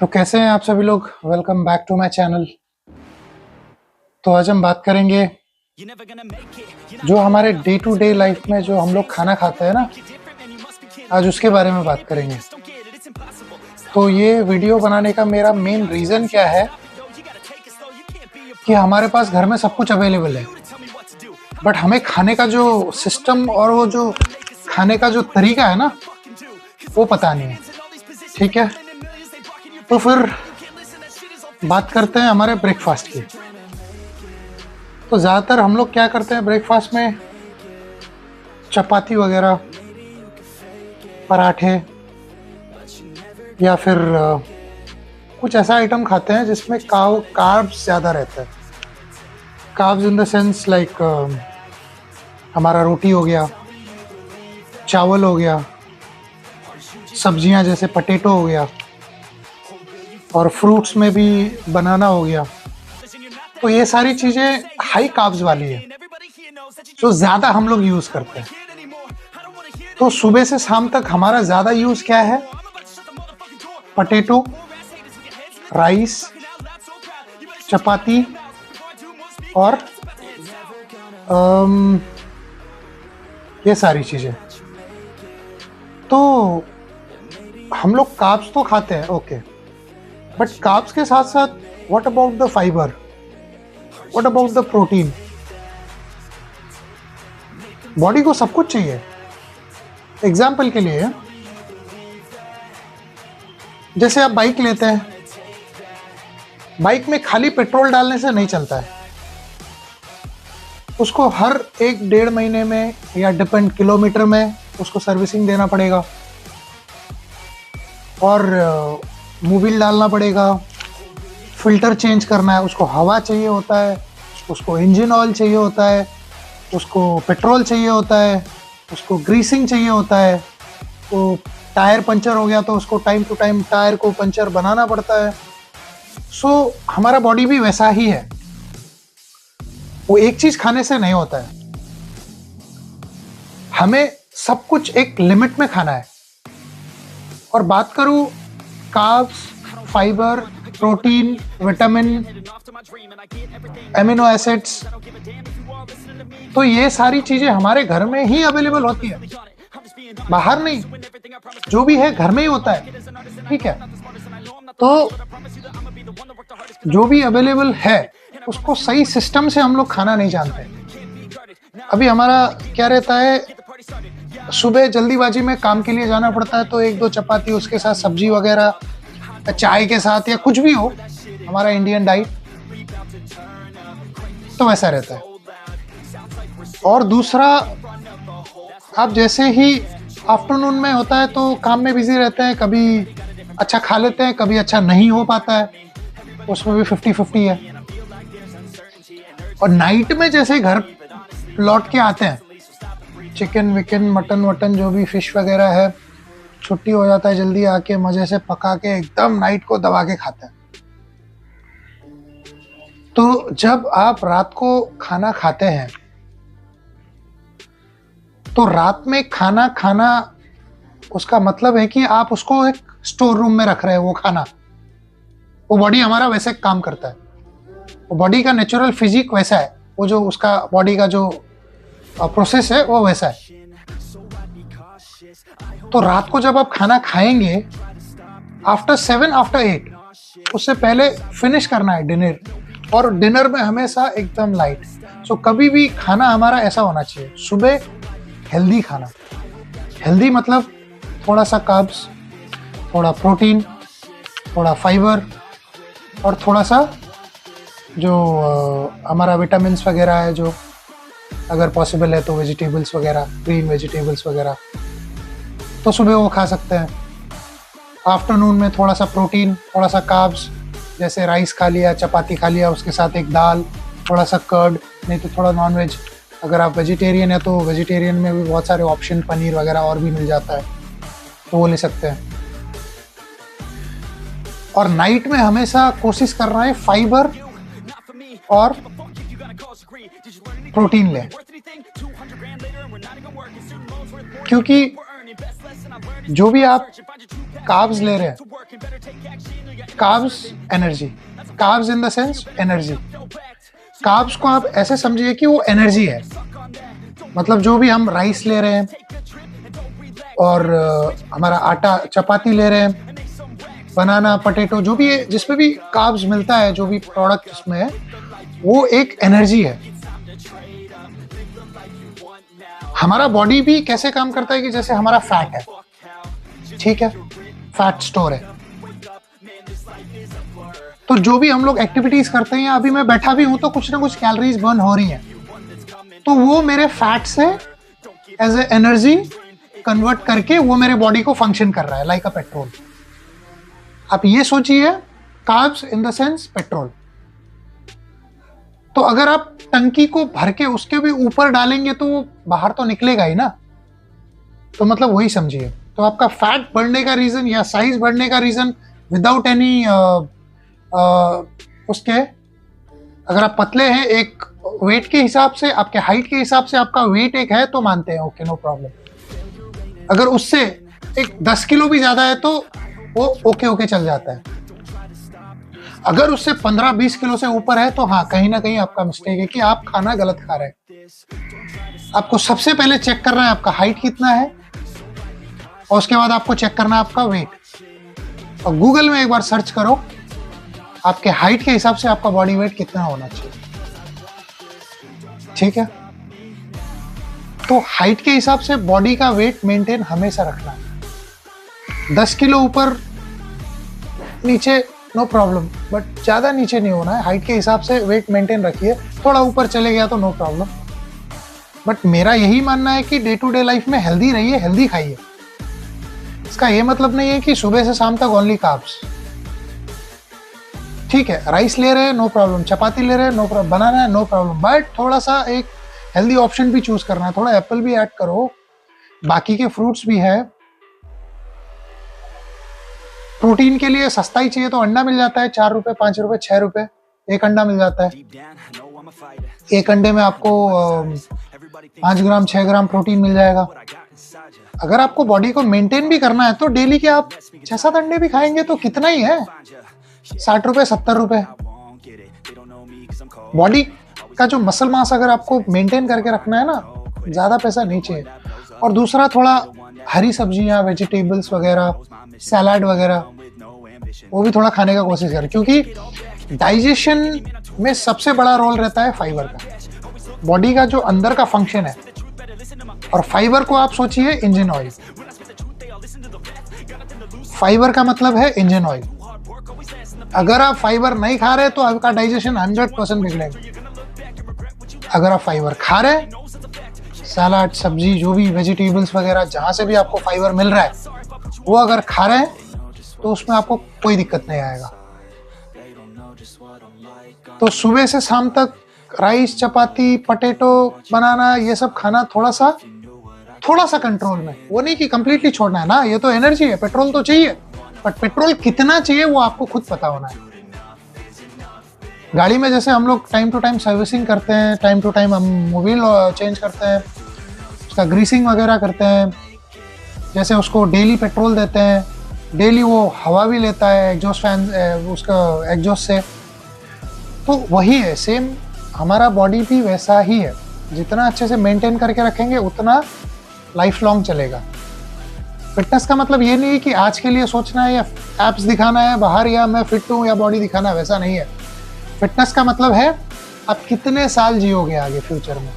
तो कैसे हैं आप सभी लोग। Welcome back to my channel. तो आज हम बात करेंगे जो हमारे डे टू डे लाइफ में जो हम लोग खाना खाते हैं ना, आज उसके बारे में बात करेंगे। तो ये वीडियो बनाने का मेरा मेन रीज़न क्या है कि हमारे पास घर में सब कुछ अवेलेबल है, बट हमें खाने का जो सिस्टम और वो जो खाने का जो तरीका है ना, वो पता नहीं है। ठीक है, तो फिर बात करते हैं हमारे ब्रेकफास्ट की। तो ज़्यादातर हम लोग क्या करते हैं ब्रेकफास्ट में, चपाती वगैरह, पराठे, या फिर कुछ ऐसा आइटम खाते हैं जिसमें कार्ब्स ज़्यादा रहता है। Carbs in the sense like हमारा रोटी हो गया, चावल हो गया, सब्जियां जैसे पटेटो हो गया, और फ्रूट्स में भी बनाना हो गया। तो ये सारी चीज़ें हाई कार्ब्स वाली है, जो ज़्यादा हम लोग यूज़ करते हैं। तो सुबह से शाम तक हमारा ज़्यादा यूज़ क्या है? पटेटो, राइस, चपाती और ये सारी चीज़ें। तो हम लोग कार्ब्स तो खाते हैं, ओके, बट कार्ब्स के साथ साथ what about the fibre, what about the protein? Body को सब कुछ चाहिए। एग्जाम्पल के लिए, जैसे आप बाइक लेते हैं, बाइक में खाली पेट्रोल डालने से नहीं चलता है, उसको हर 1-1.5 महीने में या डिपेंड किलोमीटर में उसको सर्विसिंग देना पड़ेगा, और मोबिल डालना पड़ेगा, फिल्टर चेंज करना है, उसको हवा चाहिए होता है, उसको इंजन ऑयल चाहिए होता है, उसको पेट्रोल चाहिए होता है, उसको ग्रीसिंग चाहिए होता है। तो टायर पंचर हो गया तो उसको टाइम टू टाइम टायर को पंचर बनाना पड़ता है। सो हमारा बॉडी भी वैसा ही है, वो एक चीज़ खाने से नहीं होता है। हमें सब कुछ एक लिमिट में खाना है। और बात करूँ carbs, fibre, protein, vitamin, amino acids, तो ये सारी चीज़ें हमारे घर में ही अवेलेबल होती है, बाहर नहीं। जो भी है घर में ही होता है, ठीक है। तो जो भी अवेलेबल है उसको सही सिस्टम से हम लोग खाना नहीं जानते। अभी हमारा क्या रहता है, सुबह जल्दीबाजी में काम के लिए जाना पड़ता है, तो 1-2 चपाती, उसके साथ सब्जी वगैरह, चाय के साथ या कुछ भी हो, हमारा इंडियन डाइट तो वैसा रहता है। और दूसरा, आप जैसे ही आफ्टरनून में होता है तो काम में बिजी रहते हैं, कभी अच्छा खा लेते हैं, कभी अच्छा नहीं हो पाता है, उसमें भी 50-50 है। और नाइट में जैसे घर लौट के आते हैं, चिकन विकन, मटन वटन, जो भी फिश वगैरह है, छुट्टी हो जाता है, जल्दी आके मजे से पका के एकदम नाइट को दबा के खाते हैं। तो जब आप रात को खाना खाते हैं, तो रात में खाना खाना उसका मतलब है कि आप उसको एक स्टोर रूम में रख रहे हैं वो खाना। वो बॉडी हमारा वैसे काम करता है, वो बॉडी का नेचुरल फिजिक वैसा है, वो जो उसका बॉडी का जो प्रोसेस है वो वैसा है। तो रात को जब आप खाना खाएंगे, आफ्टर 7, आफ्टर 8, उससे पहले फिनिश करना है डिनर, और डिनर में हमेशा एकदम लाइट। सो कभी भी खाना हमारा ऐसा होना चाहिए, सुबह हेल्दी खाना। हेल्दी मतलब थोड़ा सा कार्ब्स, थोड़ा प्रोटीन, थोड़ा फाइबर, और थोड़ा सा जो हमारा विटामिन्स वगैरह है, जो अगर पॉसिबल है तो वेजिटेबल्स वगैरह, ग्रीन वेजिटेबल्स वगैरह, तो सुबह वो खा सकते हैं। आफ्टरनून में थोड़ा सा प्रोटीन, थोड़ा सा कार्ब्स, जैसे राइस खा लिया, चपाती खा लिया, उसके साथ एक दाल, थोड़ा सा कर्ड, नहीं तो थोड़ा नॉनवेज। अगर आप वेजिटेरियन है तो वेजिटेरियन में भी बहुत सारे ऑप्शन, पनीर वगैरह और भी मिल जाता है, तो वो ले सकते हैं। और नाइट में हमेशा कोशिश कर रहे हैं फाइबर और प्रोटीन लें, क्योंकि जो भी आप कार्ब्स ले रहे हैं, carbs energy, carbs in the sense energy. Carbs को आप ऐसे समझिए कि वो एनर्जी है, मतलब जो भी हम राइस ले रहे हैं और हमारा आटा चपाती ले रहे हैं, बनाना पोटैटो, जो भी है, जिसमें भी कार्ब्स मिलता है, जो भी प्रोडक्ट इसमें है, वो एक एनर्जी है। हमारा बॉडी भी कैसे काम करता है कि जैसे हमारा फैट है, ठीक है, फैट स्टोर है। तो जो भी हम लोग एक्टिविटीज करते हैं, अभी मैं बैठा भी हूं तो कुछ ना कुछ कैलोरीज बर्न हो रही हैं, तो वो मेरे फैट से एज ए एनर्जी कन्वर्ट करके वो मेरे बॉडी को फंक्शन कर रहा है लाइक अ पेट्रोल। आप ये सोचिए, carbs in the sense petrol. तो अगर आप टंकी को भर के उसके भी ऊपर डालेंगे तो वो बाहर तो निकलेगा ही ना, तो मतलब वही समझिए। तो आपका फैट बढ़ने का रीजन या साइज बढ़ने का रीजन विदाउट एनी उसके, अगर आप पतले हैं, एक वेट के हिसाब से, आपके हाइट के हिसाब से आपका वेट एक है तो मानते हैं, ओके नो प्रॉब्लम। अगर उससे एक 10 किलो भी ज्यादा है तो वो ओके चल जाता है। अगर उससे 15-20 किलो से ऊपर है तो हाँ, कहीं ना कहीं आपका मिस्टेक है कि आप खाना गलत खा रहे हैं। आपको सबसे पहले चेक करना है आपका हाइट कितना है, और उसके बाद आपको चेक करना है आपका वेट। और गूगल में एक बार सर्च करो, आपके हाइट के हिसाब से आपका बॉडी वेट कितना होना चाहिए, ठीक है। तो हाइट के हिसाब से बॉडी का वेट मेंटेन हमेशा रखना है। 10 किलो ऊपर नीचे नो प्रॉब्लम, बट ज्यादा नीचे नहीं होना है। हाइट के हिसाब से वेट मेंटेन रखिए, थोड़ा ऊपर चले गया तो नो प्रॉब्लम। बट मेरा यही मानना है कि डे टू डे लाइफ में हेल्दी रहिए, हेल्दी खाइए। इसका ये मतलब नहीं है कि सुबह से शाम तक ओनली कार्ब्स, ठीक है, राइस ले रहे हैं नो प्रॉब्लम, चपाती ले रहे हैं नो प्रॉब्लम, बनाना है नो प्रॉब्लम, बट थोड़ा सा एक हेल्दी ऑप्शन भी चूज करना है। थोड़ा एप्पल भी ऐड करो, बाकी के फ्रूट्स भी है। प्रोटीन के लिए सस्ता ही चाहिए तो अंडा मिल जाता है, 4 रुपए, 5 रुपए, 6 रुपए एक अंडा मिल जाता है। एक अंडे में आपको 5 ग्राम 6 ग्राम प्रोटीन मिल जाएगा। अगर आपको बॉडी को मेंटेन भी करना है तो डेली के आप 6-7 अंडे भी खाएंगे तो कितना ही है, 60 रुपए 70 रुपए। बॉडी का जो मसल मास अगर आपको मेंटेन करके रखना है ना, ज्यादा पैसा नहीं चाहिए। और दूसरा, थोड़ा हरी सब्जियां, वेजिटेबल्स वगैरह, सलाद वगैरह, वो भी थोड़ा खाने का कोशिश करें, क्योंकि डाइजेशन में सबसे बड़ा रोल रहता है फाइबर का, बॉडी का जो अंदर का फंक्शन है। और फाइबर को आप सोचिए इंजन ऑयल। फाइबर का मतलब है इंजन ऑयल। अगर आप फाइबर नहीं खा रहे तो आपका डाइजेशन 100% बिगड़ेगा। अगर आप फाइबर खा रहे हैं, सलाद, सब्जी, जो भी वेजिटेबल्स वगैरह, जहां से भी आपको फाइबर मिल रहा है, वो अगर खा रहे हैं तो उसमें आपको कोई दिक्कत नहीं आएगा। तो सुबह से शाम तक राइस, चपाती, पोटैटो, बनाना, ये सब खाना थोड़ा सा कंट्रोल में। वो नहीं कि कंप्लीटली छोड़ना है ना, ये तो एनर्जी है, पेट्रोल तो चाहिए, बट पेट्रोल कितना चाहिए वो आपको खुद पता होना है। गाड़ी में जैसे हम लोग टाइम टू टाइम सर्विसिंग करते हैं, टाइम टू टाइम हम मोबिल चेंज करते हैं, उसका ग्रीसिंग वगैरह करते हैं, जैसे उसको डेली पेट्रोल देते हैं, डेली वो हवा भी लेता है एग्जॉस्ट फैन, उसका एग्जॉस्ट से। तो वही है, सेम हमारा बॉडी भी वैसा ही है। जितना अच्छे से मेंटेन करके रखेंगे उतना लाइफ लॉन्ग चलेगा। फिटनेस का मतलब ये नहीं है कि आज के लिए सोचना है या एप्स दिखाना है बाहर, या मैं फिट हूँ या बॉडी दिखाना है, वैसा नहीं है। फिटनेस का मतलब है आप कितने साल जियोगे आगे फ्यूचर में।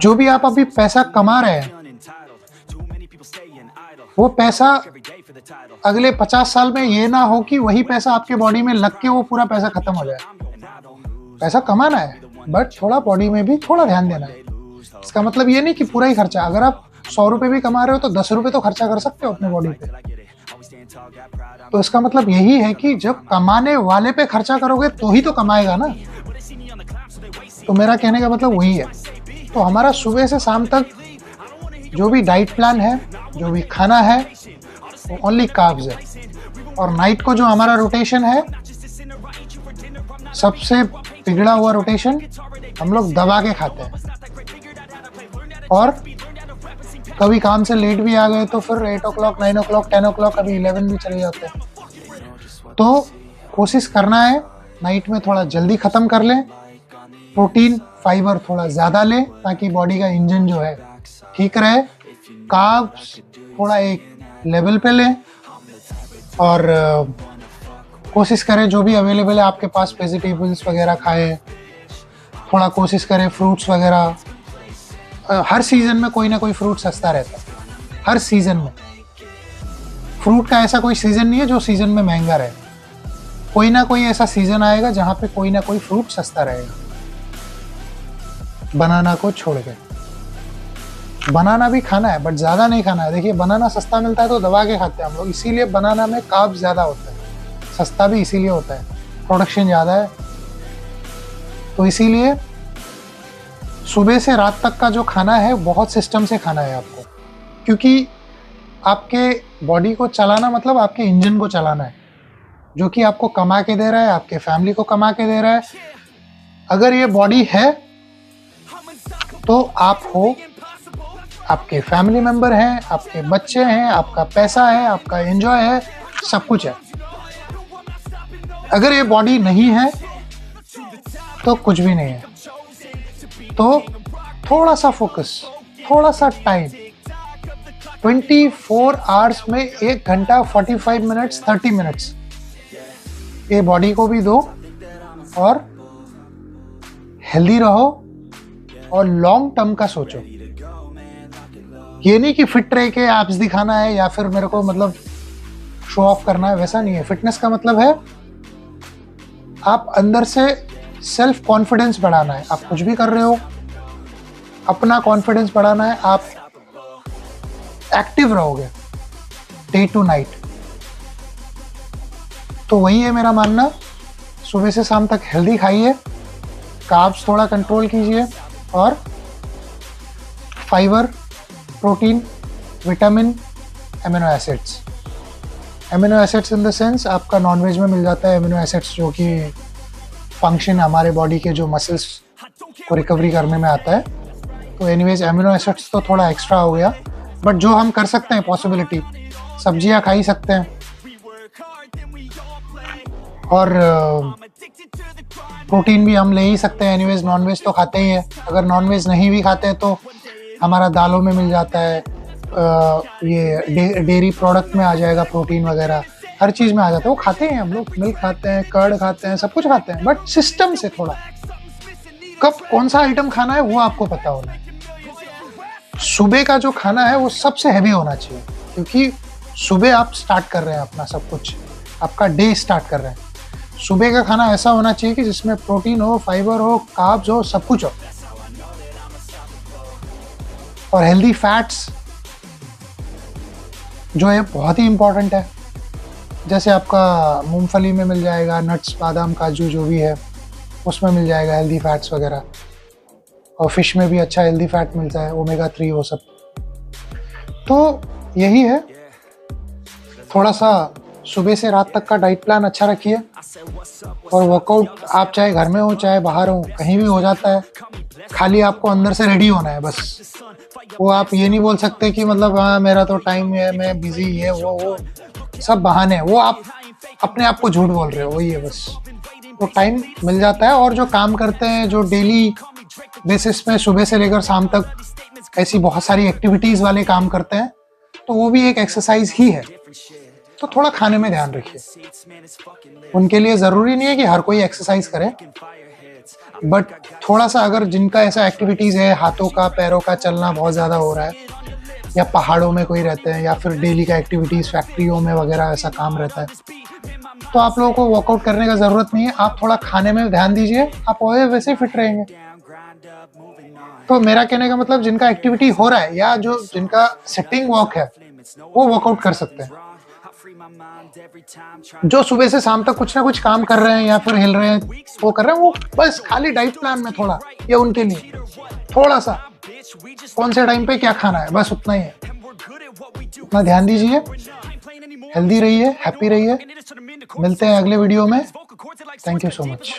जो भी आप अभी पैसा कमा रहे हैं, वो पैसा अगले 50 साल में ये ना हो कि वही पैसा आपके बॉडी में लग के वो पूरा पैसा खत्म हो जाए। पैसा कमाना है, बट थोड़ा बॉडी में भी थोड़ा ध्यान देना है। इसका मतलब ये नहीं कि पूरा ही खर्चा। अगर आप 100 रुपए भी कमा रहे हो तो 10 रुपए तो खर्चा कर सकते हो अपने बॉडी पे। तो इसका मतलब यही है कि जब कमाने वाले पे खर्चा करोगे तो ही तो कमाएगा ना। तो मेरा कहने का मतलब वही है। तो हमारा सुबह से शाम तक जो भी डाइट प्लान है, जो भी खाना है, वो ओनली कार्ब्स है। और नाइट को जो हमारा रोटेशन है, सबसे बिगड़ा हुआ रोटेशन, हम लोग दबा के खाते हैं। और कभी काम से लेट भी आ गए तो फिर 8 o'clock 9 o'clock 10 o'clock कभी 11 भी चले जाते हैं। तो कोशिश करना है नाइट में थोड़ा जल्दी ख़त्म कर लें, प्रोटीन फाइबर थोड़ा ज़्यादा लें ताकि बॉडी का इंजन जो है ठीक रहे, कार्ब्स थोड़ा एक लेवल पे लें, और कोशिश करें जो भी अवेलेबल है आपके पास वेजिटेबल्स वगैरह खाएं, थोड़ा कोशिश करें फ्रूट्स वगैरह। हर सीज़न में कोई ना कोई फ्रूट सस्ता रहता है, हर सीज़न में। फ्रूट का ऐसा कोई सीज़न नहीं है जो सीज़न में महंगा रहे, कोई ना कोई ऐसा सीज़न आएगा जहाँ पे कोई ना कोई फ्रूट सस्ता रहेगा। बनाना को छोड़ के, बनाना भी खाना है बट ज़्यादा नहीं खाना है। देखिए बनाना सस्ता मिलता है तो दबा के खाते हैं हम लोग, इसीलिए बनाना में कार्ब्स ज़्यादा होता है, सस्ता भी इसीलिए होता है, प्रोडक्शन ज़्यादा है। तो इसीलिए सुबह से रात तक का जो खाना है बहुत सिस्टम से खाना है आपको, क्योंकि आपके बॉडी को चलाना मतलब आपके इंजन को चलाना है, जो कि आपको कमा के दे रहा है, आपके फैमिली को कमा के दे रहा है। अगर ये बॉडी है तो आप हो, आपके फैमिली मेम्बर हैं, आपके बच्चे हैं, आपका पैसा है, आपका एंजॉय है, सब कुछ है। अगर ये बॉडी नहीं है तो कुछ भी नहीं है। तो थोड़ा सा फोकस, थोड़ा सा टाइम, 24 आवर्स में 1 घंटा 45 मिनट्स 30 मिनट्स ये बॉडी को भी दो, और हेल्दी रहो और लॉन्ग टर्म का सोचो। ये नहीं कि फिट रह के एब्स दिखाना है या फिर मेरे को मतलब शो ऑफ करना है, वैसा नहीं है। फिटनेस का मतलब है आप अंदर से सेल्फ कॉन्फिडेंस बढ़ाना है। आप कुछ भी कर रहे हो, अपना कॉन्फिडेंस बढ़ाना है, आप एक्टिव रहोगे डे टू नाइट। तो वही है मेरा मानना, सुबह से शाम तक हेल्दी खाइए, कार्ब्स थोड़ा कंट्रोल कीजिए, और fibre, protein, vitamin, amino acids. Amino acids in the sense आपका नॉनवेज में मिल जाता है एमिनो एसिड्स, जो कि फंक्शन हमारे बॉडी के जो मसल्स को रिकवरी करने में आता है। तो एनीवेज एमिनो एसिड्स तो थोड़ा एक्स्ट्रा हो गया, बट जो हम कर सकते हैं पॉसिबिलिटी, सब्जियां खा ही सकते हैं, और प्रोटीन भी हम ले ही सकते हैं। एनीवेज नॉनवेज तो खाते ही है, अगर नॉनवेज नहीं भी खाते हैं तो हमारा दालों में मिल जाता है, ये डेयरी प्रोडक्ट में आ जाएगा प्रोटीन वगैरह, हर चीज़ में आ जाता है, वो खाते हैं हम लोग। मिल्क खाते हैं, कर्ड खाते हैं, सब कुछ खाते हैं, बट सिस्टम से थोड़ा कब कौन सा आइटम खाना है वो आपको पता होना है। सुबह का जो खाना है वो सबसे हैवी होना चाहिए, क्योंकि सुबह आप स्टार्ट कर रहे हैं अपना सब कुछ, आपका डे स्टार्ट कर रहे हैं। सुबह का खाना ऐसा होना चाहिए कि जिसमें प्रोटीन हो, फाइबर हो, कार्ब्स हो, सब कुछ हो, और हेल्दी फैट्स जो है बहुत ही इम्पोर्टेंट है। जैसे आपका मूंगफली में मिल जाएगा, नट्स, बादाम, काजू जो भी है उसमें मिल जाएगा हेल्दी फैट्स वगैरह, और फिश में भी अच्छा हेल्दी फैट मिलता है, ओमेगा 3 वो सब। तो यही है, थोड़ा सा सुबह से रात तक का डाइट प्लान अच्छा रखिए, और वर्कआउट आप चाहे घर में हो चाहे बाहर हो, कहीं भी हो जाता है। खाली आपको अंदर से रेडी होना है बस। वो आप ये नहीं बोल सकते कि मतलब हाँ मेरा तो टाइम है, मैं बिजी है, वो सब बहाने हैं, वो आप अपने आप को झूठ बोल रहे हो, वही है बस। तो टाइम मिल जाता है, और जो काम करते हैं, जो डेली बेसिस में सुबह से लेकर शाम तक ऐसी बहुत सारी एक्टिविटीज़ वाले काम करते हैं, तो वो भी एक एक्सरसाइज ही है। तो थोड़ा खाने में ध्यान रखिए। उनके लिए ज़रूरी नहीं है कि हर कोई एक्सरसाइज करे, बट थोड़ा सा अगर जिनका ऐसा एक्टिविटीज़ है, हाथों का पैरों का चलना बहुत ज़्यादा हो रहा है, या पहाड़ों में कोई रहते हैं, या फिर डेली का एक्टिविटीज़ फैक्ट्रियों में वगैरह ऐसा काम रहता है, तो आप लोगों को वर्कआउट करने का ज़रूरत नहीं है। आप थोड़ा खाने में ध्यान दीजिए, आप वैसे ही फिट रहेंगे। तो मेरा कहने का मतलब जिनका एक्टिविटी हो रहा है, या जो जिनका सिटिंग वॉक है, वो वर्कआउट कर सकते हैं। जो सुबह से शाम तक कुछ ना कुछ काम कर रहे हैं या फिर हिल रहे हैं, वो कर रहे हैं, वो बस खाली डाइट प्लान में थोड़ा, ये उनके लिए थोड़ा सा कौन से टाइम पे क्या खाना है, बस उतना ही है। उतना ध्यान दीजिए, हेल्दी रहिए, हैप्पी रहिए। मिलते हैं अगले वीडियो में। Thank you so much.